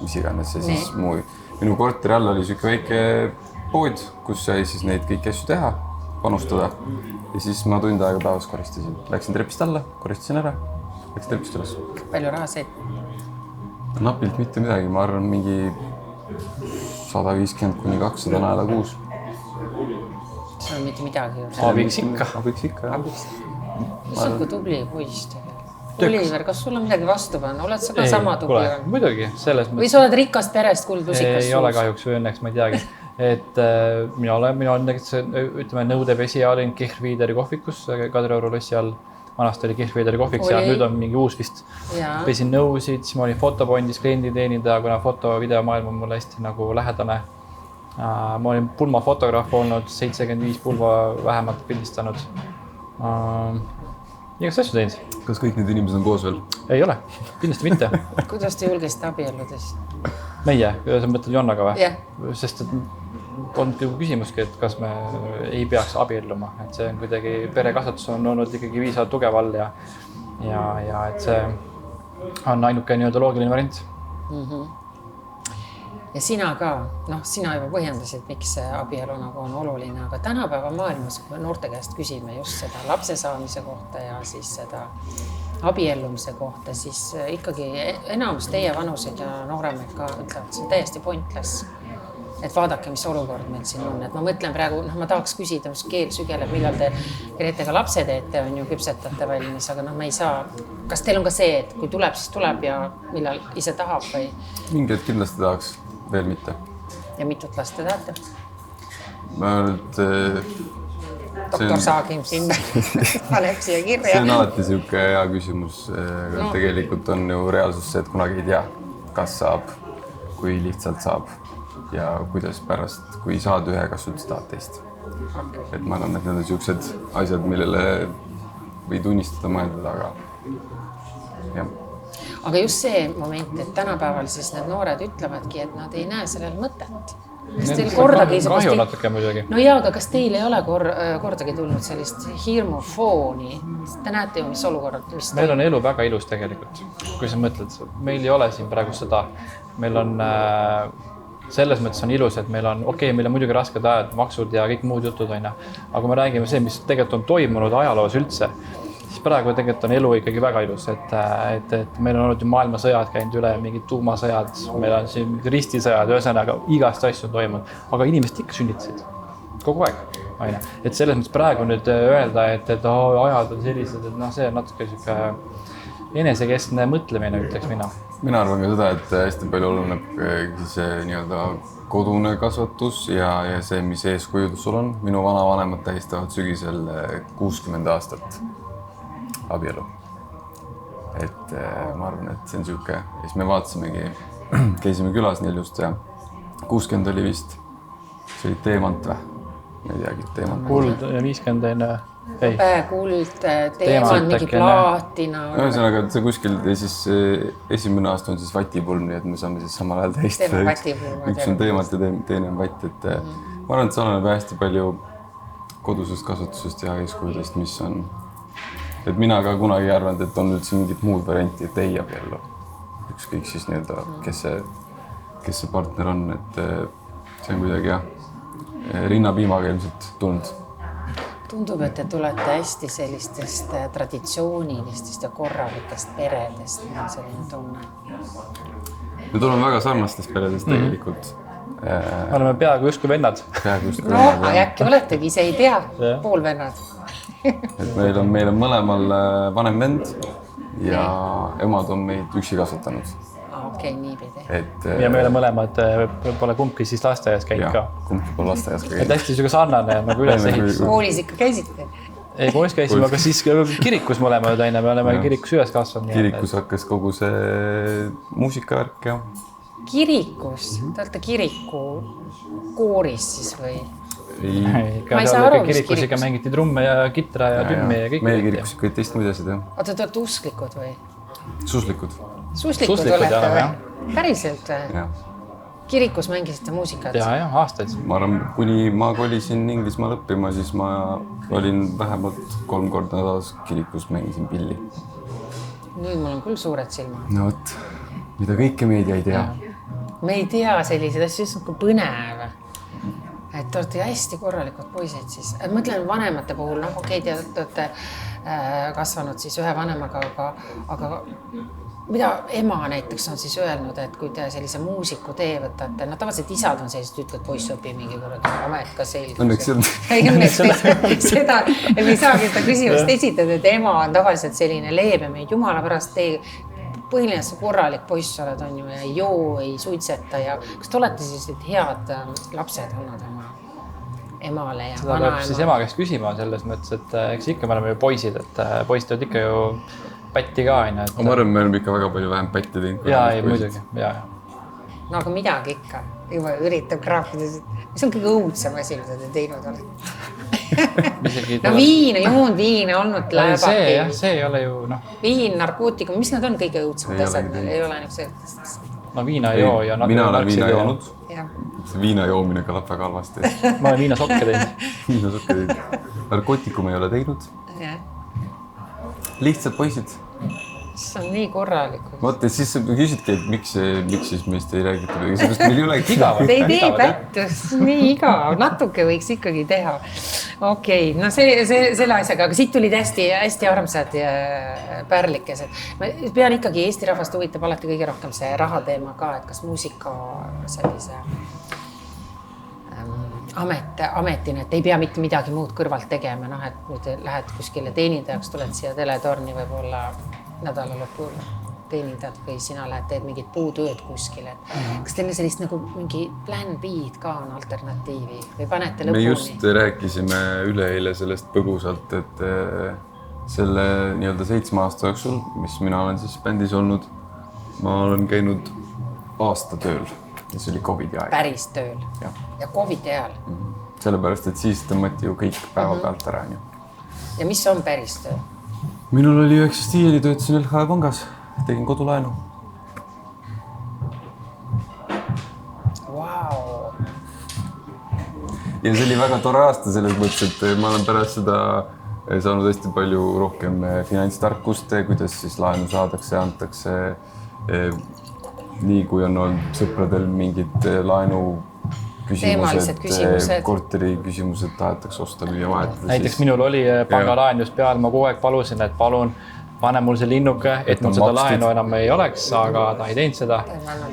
mis iganes see siis minu korteri all oli siuke väike pood, kus sai siis neid kõiki asju teha, panustada. Ja siis ma tund aega päevas koristasin. Läksin trepist alla, koristasin ära, läksin trepist üles. Palju raha said? Napilt mitte midagi, ma arvan mingi 150 kuni 200 naela kuus. See on mitte midagi. Abiks ikka. See on kui tubli poiss tegelikult. Oliver, kas sul on midagi vastu panna? Oled sa ka sama tubli? Muidugi, selles mõttes. Või sa oled rikkast perest kuldlusikas suus? Ei ole kahjuks või õnneks, ma ei teagi. Et mina olen näiteks, ütleme, nõudepesi ja olin Kirchviideri kohvikus Kadrioru lossi all. Vanasti oli Kirchviideri kohvik seal, nüüd on mingi uus vist. Pesin nõusid, siis ma olin fotopondis kliendi teenindaja, kuna foto-videomaailm on mulle hästi nagu lähedane. Ma olin pulmafotograaf olnud, 75 pulva vähemalt pildistanud. Igast asju teinud. Kas kõik need inimesed on koos veel? Ei ole, kindlasti mitte. Kuidas te julgesite abielludes? Meie, sa mõtled Jonnaga või? Yeah. Sest et on küsimuski, et kas me ei peaks abielluma. Et see on kuidagi, perekasvatus on olnud ikkagi viisavalt tugeval ja et see on ainuke nii-öelda loogiline variant. Ja sina ka, sina juba põhjendasid, miks see abielu nagu on oluline, aga tänapäeva maailmas, kui me noorte käest küsime just seda lapse saamise kohta ja siis seda abiellumise kohta, siis ikkagi enamus teie vanused ja nooremad ka ütlevad, see on täiesti pointless. Et vaadake, mis olukord meil siin on. Et ma mõtlen praegu, ma tahaks küsida, mis keel sügeleb, millal te Gretega lapse teete, on ju küpsetate valmis, aga ma ei saa. Kas teil on ka see, et kui tuleb, siis tuleb ja millal ise tahab või? Mingid kindlasti tahaks, veel mitte. Ja mitut last te tahate? Ma nüüd... Doktor Saagim siin paneb siia kirja. See on alati siuke hea küsimus. Tegelikult on ju reaalsus see, et kunagi ei tea, kas saab, kui lihtsalt saab. Ja kuidas pärast, kui saad ühe, kas üldse tahad teist. Et ma arvan, et need on siuksed asjad, millele või tunnistada mõeldud, aga jah. Aga just see moment, et tänapäeval siis need noored ütlevadki, et nad ei näe sellel mõtet. Kas teil kordagi kahju natuke muidugi. No jaa, aga kas teil ei ole kordagi tulnud sellist hirmufooni? Te näete ju, mis olukorrad, mis meil on elu väga ilus tegelikult, kui sa mõtled, meil ei ole siin praegu seda, meil on selles mõttes on ilus, et meil on meil on muidugi rasked ajad, maksud ja kõik muud jutud on, aga me räägime see, mis tegelikult on toimunud ajaloos üldse, siis praegu tegelikult on elu ikkagi väga ilus, et meil on olnud ju maailmasõjad käinud üle, mingid tuumasõjad, meil on siin ristisõjad, ühesõnaga igast asju on toimunud, aga inimesed ikka sünnitasid kogu aeg, on. Et selles mõttes praegu nüüd öelda, et ajad on sellised, et see on natuke siuke enesekeskne mõtlemine, ütleks mina. Mina arvan ka seda, et hästi palju oleneb see nii-öelda kodune kasvatus ja see, mis eeskujudus sul on. Minu vanavanemad tähistavad sügisel 60 aastat abielu. Et ma arvan, et see on siuke. Ja siis me vaatasimegi, käisime külas neil just ja 60 oli vist, see oli teemant või? Ma ei teagi, teemant. Kuld ja 50 enne. Kuld, teemant, mingi plaatina. Ühesõnaga, see kuskil siis esimene aasta on siis vatipulm, nii et me saame siis samal ajal tähistada. Üks on teemant ja teine on vatt. Et ma arvan, et see oleneb hästi palju kodusest kasvatusest ja eeskujudest, mis on. Et mina ka kunagi arvanud, et on üldse mingit muud varianti, et ei abiellu. Ükskõik siis nii-öelda, kes see partner on, et see on kuidagi rinnapiimaga ilmselt tulnud. Tundub, et te tulete hästi sellistest traditsioonilistest ja korralikest peredest, mul on selline tunne. Me tuleme väga sarnastest peredest tegelikult. Me oleme peaaegu justkui vennad. Äkki oletegi, ise ei tea, poolvennad. Et meil on mõlemal vanem vend ja emad on meid üksi kasvatanud. Okei, niipidi. Ja meile mõlemad pole kumbki siis lasteaias käinud ka. Kumbki pole lasteaias ka käinud. Et hästi süga sarnane nagu üles ehitus. Koolis ikka käisite? Ei, koolis käisime, aga siis kirikus mõlemad aine, me oleme kirikus ühes kasvanud. Kirikus hakkas kogu see muusikavärk ja... Kirikus? Te olete kiriku kooris siis või? Ma ei saa aru, mis kirikus. Ikka mängiti trumme ja kitra ja tümmi ja kõik. Meie kirikus ikka teist muid asjad, jah. Oota, te olete usklikud või? Suslikud. Suslikud olete või? Päriselt või? Kirikus mängisite muusikat? Ja, aastaid. Ma arvan, kuni ma kolisin Inglismaal õppima, siis ma olin vähemalt 3 korda nädalas kirikus, mängisin pilli. Nüüd mul on küll suured silmad. No võt, mida kõike meedia ei tea. Me ei tea selliseid asju, see on põnev. Et te olete hästi korralikud poisid siis. Mõtlen vanemate puhul, te olete kasvanud siis ühe vanemaga, aga mida ema näiteks on siis öelnud, et kui te sellise muusiku tee võtate, tavaliselt isad on sellised, ütled poiss õpi mingi korrad, amet ka selgus. Õnneks seda, et me ei saagi seda küsimust esitada, et ema on tavaliselt selline leebe meid, jumala pärast põhiline korralik poiss oled on ju ja ei joo, ei suitseta ja kas te olete siis head lapsed olnud oma emale ja seda peab siis ema käest küsima selles mõttes, et eks ikka me oleme ju poisid, et poisid teevad ikka ju pätti ka aina. Ma arvan, me oleme ikka väga palju vähem pätti teinud. Jaa, ei muidugi, jaa. No aga midagi ikka, juba üritab graafida, mis on kõige õudsem asi, mida te teinud olete? No viina, juhund viina, olnud läbaki. See ei ole ju, Viin, narkootikum, mis nad on kõige õudsemad asjad? Ei ole niisugused. No viina joo ja... Mina olen viina joonud. Viina joomine kõlab väga halvasti. Ma olen viinasokke teinud. Viinasokke teinud. Narkootikum ei ole teinud. Lihtsad poisid. See on nii korralikud. Vaata, siis küsidki, et miks siis meist ei räägitud. Sellepärast meil ei olegi igav. Te ei tee pättust, nii igav. Natuke võiks ikkagi teha. Okei, no selle asjaga, aga siit tulid hästi armsad pärlikesed. Ma pean ikkagi Eesti rahvast huvitab alati kõige rohkem see rahateema ka, et kas muusika sellise ametina, et ei pea mitte midagi muud kõrvalt tegema, et nüüd lähed kuskile teenindajaks, tuled siia teletorni võib-olla nädala lõpul teenindad või sina lähed, teed mingit puutööd kuskile. Kas teil sellist nagu mingi plan B-d ka on alternatiivi või panete lõpuni? Me just rääkisime üleeile sellest põgusalt, et selle nii-öelda 7 aasta jooksul, mis mina olen siis bändis olnud, ma olen käinud aasta tööl ja see oli COVID-i aeg. Päris tööl? Ja COVID-i ajal? Sellepärast, et siis tõmmati ju kõik päeva pealt ära. Ja mis on päris töö? Minul oli 9. töötasin LH pangas, tegin kodulaenu. Vau! ja see oli väga tore aasta selles mõttes, et ma olen pärast seda saanud hästi palju rohkem finantstarkust, kuidas siis laenu saadakse, antakse. Nii kui on olnud sõpradel mingid laenu küsimused, korteri küsimused, tahetakse osta, müüa, vahetada. Näiteks minul oli pangalaen just peal, ma kogu aeg palusin, et palun pane mul see linnuke, et mul seda laenu enam ei oleks, aga ta ei teinud seda.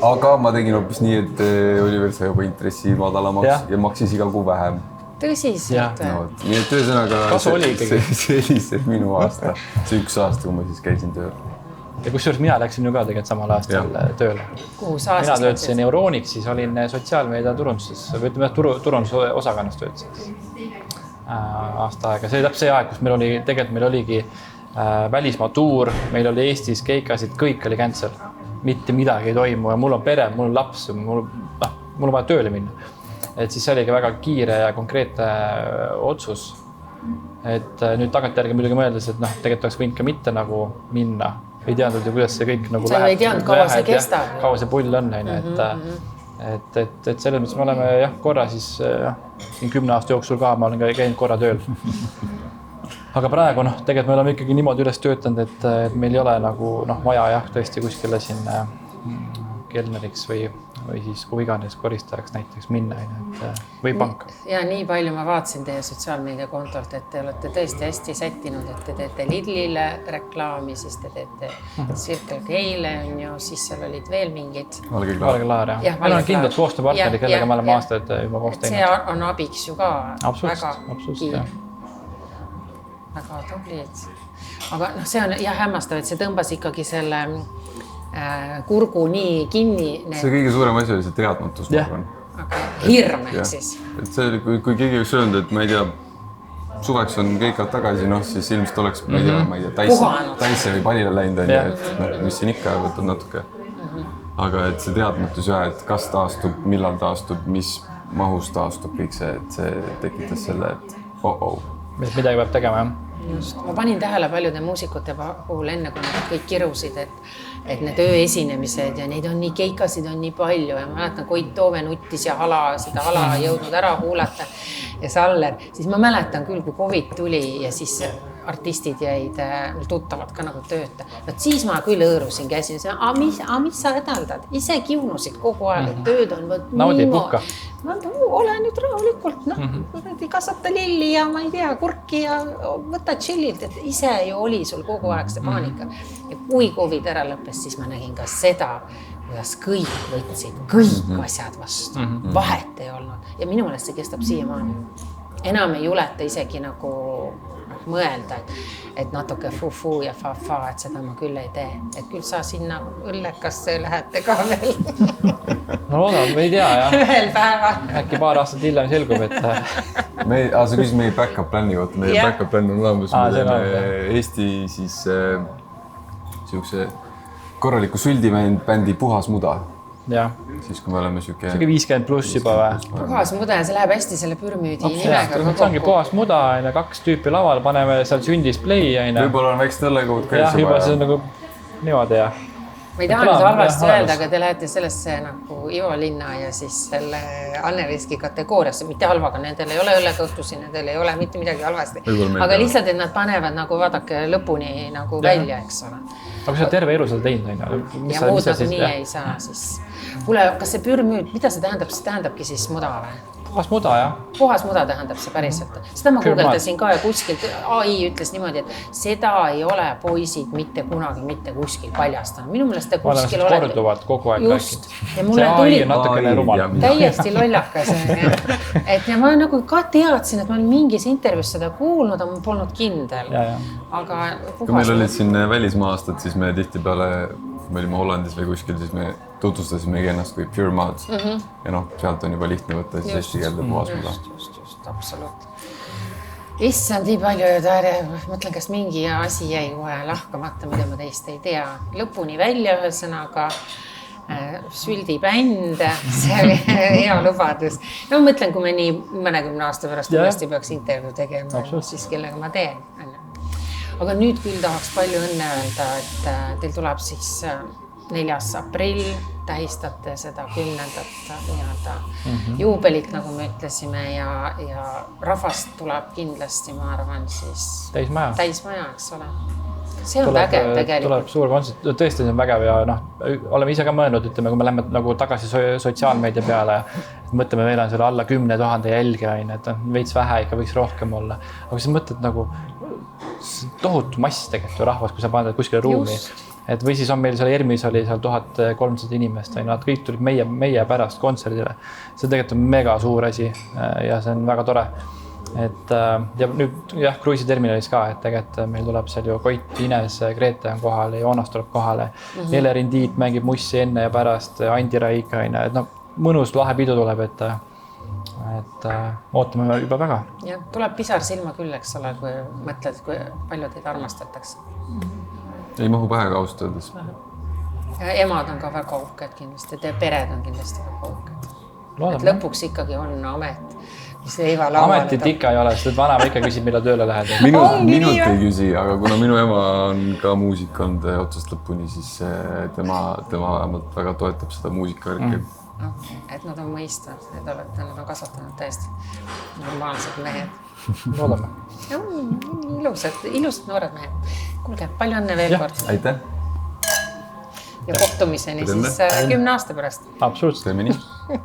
Aga ma tegin hoopis nii, et Oliver sai juba intressi madalamaks ja maksis iga kuu vähem. Tõsiselt. Nii et töösõnaga see oli see minu aasta, see üks aasta, kui ma siis käisin tööl. Ja kusjuures mina läksin ju ka tegelikult samal aastal tööle. Kuhu sa mina töötasin Euroniks, siis olin sotsiaalmeedia turunduses, või ütleme turundusosakonnast töötasin aasta aega. See oli täpselt see aeg, kus meil oligi välismaa tuur, meil oli Eestis keikasid, kõik oli cancel. Mitte midagi ei toimu ja mul on pere, mul on laps, mul on vaja tööle minna. Et siis see oligi väga kiire ja konkreetne otsus. Et nüüd tagantjärgi muidugi mõeldes, et tegelikult oleks võinud ka mitte nagu minna. Ei teadnud ju, kuidas see kõik nagu läheb. Sa ei teadnud, kaua see kestab. Kaua see pull on. Et selles mõttes me oleme korra siis 10 aasta jooksul ka, ma olen käinud korra tööl. Aga praegu tegelikult me oleme ikkagi niimoodi üles töötanud, et meil ei ole nagu vaja tõesti kuskile siin kelneriks või siis kui iganes koristajaks näiteks minna või panka. Ja nii palju ma vaatasin teie sotsiaalmeedia kontolt, et te olete tõesti hästi sättinud, et te teete Lidlile reklaami, siis te teete Circle K-le siis seal olid veel mingid. Valgelaar, jah. Meil on kindlad koostööpartnerid, kellega me oleme aastaid juba koos teinud. See on abiks ju ka. Absoluutselt. Väga tublid. Aga see on hämmastav, et see tõmbas ikkagi selle kurgu nii kinni. See kõige suurem asi oli see teadmatus, ma arvan. Hirm siis. Et see, kui keegi oleks öelnud, et ma ei tea, suveks on keikad tagasi, siis ilmselt oleks, ma ei tea, Taisse või Palile läinud, et mis siin ikka võtab natuke. Aga et see teadmatus et kas taastub, millal taastub, mis mahus taastub, kõik see, et see tekitas selle, et Midagi peab tegema, Just. Ma panin tähele paljude muusikute puhul enne, kui nad kõik kirusid, et need ööesinemised ja neid on nii keikasid on nii palju ja ma mäletan, Koit Toove nuttis ja seda hala jõudnud ära kuulata ja Saller, siis ma mäletan küll, kui COVID tuli ja siis artistid jäid tuttavad ka nagu tööta. Siis ma küll õõrusin käsin, mis sa hädaldad? Ise kiunusid kogu aeg, et tööd on Naudi puhka. Ole nüüd rahulikult, kasvata lilli ja ma ei tea, kurki ja võta chillilt, et ise ju oli sul kogu aeg see paanika. Ja kui COVID ära lõppes, siis ma nägin ka seda, kuidas kõik võtsid, kõik asjad vastu, vahet ei olnud. Ja minu meelest see kestab siiamaani. Enam ei juleta isegi nagu mõelda, et natuke fufu ja fa-fa, et seda ma küll ei tee. Et küll sa sinna õllekasse lähete ka veel. No loodab, me ei tea, jah. Ühel päeva. Äkki paar aastat hiljem selgub, et... Sa küsis meie backup plan'i kohta. Meie backup plan on olemas. Me teeme Eesti siis siukse korraliku süldibändi Puhas Muda. Ja. Siis kui me oleme siuke 50 pluss juba või? Puhas Muda ja see läheb hästi selle pürmüüdi nimega. See ongi Puhas Muda, 2 tüüpi laval, paneme seal sündisplay. Võib-olla on väiksed õllekogud ka juba see nagu niimoodi ja. Ma ei taha nüüd halvasti öelda, aga te lähete sellesse nagu Ivo Linna ja siis selle Anneriski kategooriasse, mitte halvaga, nendel ei ole õllekõhtusi, nendel ei ole mitte midagi halvasti. Aga lihtsalt, et nad panevad nagu vaadake lõpuni nagu välja, eks ole. Aga kui sa terve elu seda teinud, ja muud nagu nii ei saa, siis... Kuule, kas see pürmüüd, mida see tähendab? See tähendabki siis muda või? Puhas muda, jah. Puhas muda tähendab see päriselt. Seda ma guugeldasin ka ja kuskilt AI ütles niimoodi, et seda ei ole poisid mitte kunagi mitte kuskil paljastanud. Minu meelest te kuskil olete... Korduvalt kogu aeg just. Ja mulle tuli natukene rumal. Täiesti lollakas. Et ja ma nagu ka teadsin, et ma olin mingis intervjuus seda kuulnud, aga ma polnud kindel. Aga kui meil olid siin välismaa-aastad, siis me tihtipeale, me olime Hollandis või kuskil, siis me tutvustasimegi ennast kui Pure Mouth. Ja sealt on juba lihtne võtta siis eesti keelde Puhas Muda. Just, absoluut. Issand, nii palju mõtlen, kas mingi asi jäi kohe lahkamata, mida ma teist ei tea. Lõpuni välja ühesõnaga süldibänd, see oli hea lubadus. No ma mõtlen, kui me nii mõnekümne aasta pärast uuesti peaks intervjuu tegema, siis kellega ma teen. Aga nüüd küll tahaks palju õnne öelda, et teil tuleb siis 4. aprill tähistate seda 10. nii-öelda juubelit, nagu me ütlesime ja rahvast tuleb kindlasti, ma arvan, siis täismaja, eks ole. See on vägev tegelikult. Tuleb suur kontsert, tõesti see on vägev ja oleme ise ka mõelnud, ütleme, kui me lähme nagu tagasi sotsiaalmeedia peale, mõtleme, meil on seal alla 10 000 jälgija, et veits vähe ikka võiks rohkem olla. Aga sa mõtled nagu tohutu mass tegelikult rahvas, kui sa paned kuskile ruumi. Et või siis on meil seal ERMis oli seal 1300 inimest, nad kõik tulid meie pärast kontserdile. See tegelikult on mega suur asi ja see on väga tore. Et ja nüüd kruiisiterminalis ka, et tegelikult meil tuleb seal ju Koit, Ines, Grete on kohale, Joonas tuleb kohale, Elerin Tiit mängib mussi enne ja pärast, Andi Raik, et mõnus lahe pidu tuleb, et ootame juba väga. Ja tuleb pisar silma küll, eks ole, kui mõtled, kui palju teid armastatakse. Ei mahu pähe ka austades. Ja emad on ka väga uhked kindlasti, teie pered on kindlasti väga uhked. Et lõpuks ikkagi on amet. Ametit ikka ei ole, sest vanaema ikka küsib, millal tööle lähed. Minut ei küsi, aga kuna minu ema on ka muusik olnud otsast lõpuni, siis tema vähemalt väga toetab seda muusikavärki. Et nad on mõistvad, nad on kasvatanud täiesti normaalsed mehed. Loodame. Ilusad noored mehed. Kuulge, palju õnne veel kord. Aitäh. Ja kohtumiseni siis 10 aasta pärast. Absoluutselt. Teeme nii.